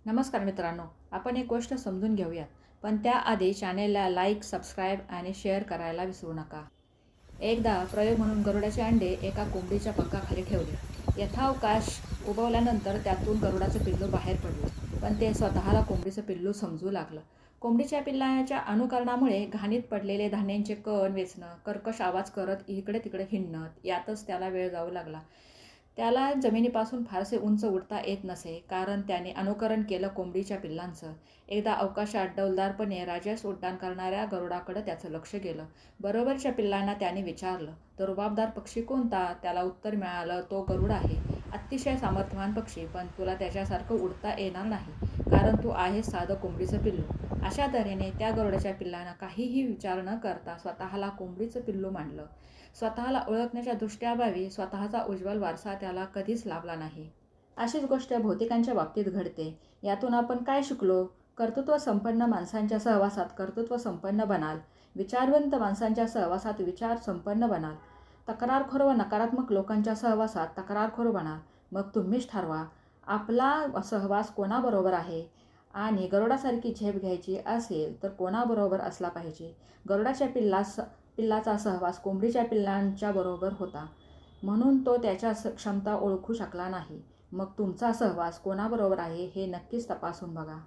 नमस्कार मित्रांनो, आपण एक गोष्ट समजून घेऊयात, पण त्याआधी चॅनेलला लाईक, सबस्क्राईब आणि शेअर करायला विसरू नका. एकदा प्रयोग म्हणून गरुडाचे अंडे एका कोंबडीच्या पंखाखाली ठेवले. यथावकाश उगवल्यानंतर त्यातून गरुडाचं पिल्लू बाहेर पडलं, पण ते स्वतःला कोंबडीचं पिल्लू समजू लागलं. कोंबडीच्या पिल्लाच्या अनुकरणामुळे घाणीत पडलेले धान्यांचे कण वेचणं, कर्कश आवाज करत इकडे तिकडे हिंडणं, यातच त्याला वेळ जाऊ लागला. त्याला जमिनीपासून फारसे उंच उडता येत नसे, कारण त्याने अनुकरण केलं कोंबडीच्या पिल्लांचं. एकदा अवकाशात डौलदारपणे राजस उड्डाण करणाऱ्या गरुडाकडं त्याचं लक्ष गेलं. बरोबरच्या पिल्लांना त्याने विचारलं, तो रुबाबदार पक्षी कोणता? त्याला उत्तर मिळालं, तो गरुड आहे. अतिशय सामर्थ्यवान पक्षी, पण तुला त्याच्यासारखं उडता येणार नाही, कारण तू आहेस साधं कोंबडीचं पिल्लू. अशा तऱ्हेने त्या गरुडाच्या पिल्लानं काहीही विचार न करता स्वतःला कोंबडीचं पिल्लू मानलं. स्वतःला ओळखण्याच्या दृष्ट्याअभावी स्वतःचा उज्ज्वल वारसा त्याला कधीच लाभला नाही. अशीच गोष्ट बहुतेकांच्या बाबतीत घडते. यातून आपण काय शिकलो? कर्तृत्व संपन्न माणसांच्या सहवासात कर्तृत्व संपन्न बनाल. विचारवंत माणसांच्या सहवासात विचार संपन्न बनाल. तक्रारखोर व नकारात्मक लोकांच्या सहवासात तक्रारखोर बनाल. मग तुम्हीच ठरवा, आपला सहवास कोणाबरोबर आहे आणि गरुडासारखी झेप घ्यायची असेल तर कोणाबरोबर असला पाहिजे. गरुडाच्या पिल्लाचा सहवास कोंबडीच्या पिल्लांच्या बरोबर होता, म्हणून तो त्याच्या क्षमता ओळखू शकला नाही. मग तुमचा सहवास कोणाबरोबर आहे हे नक्कीच तपासून बघा.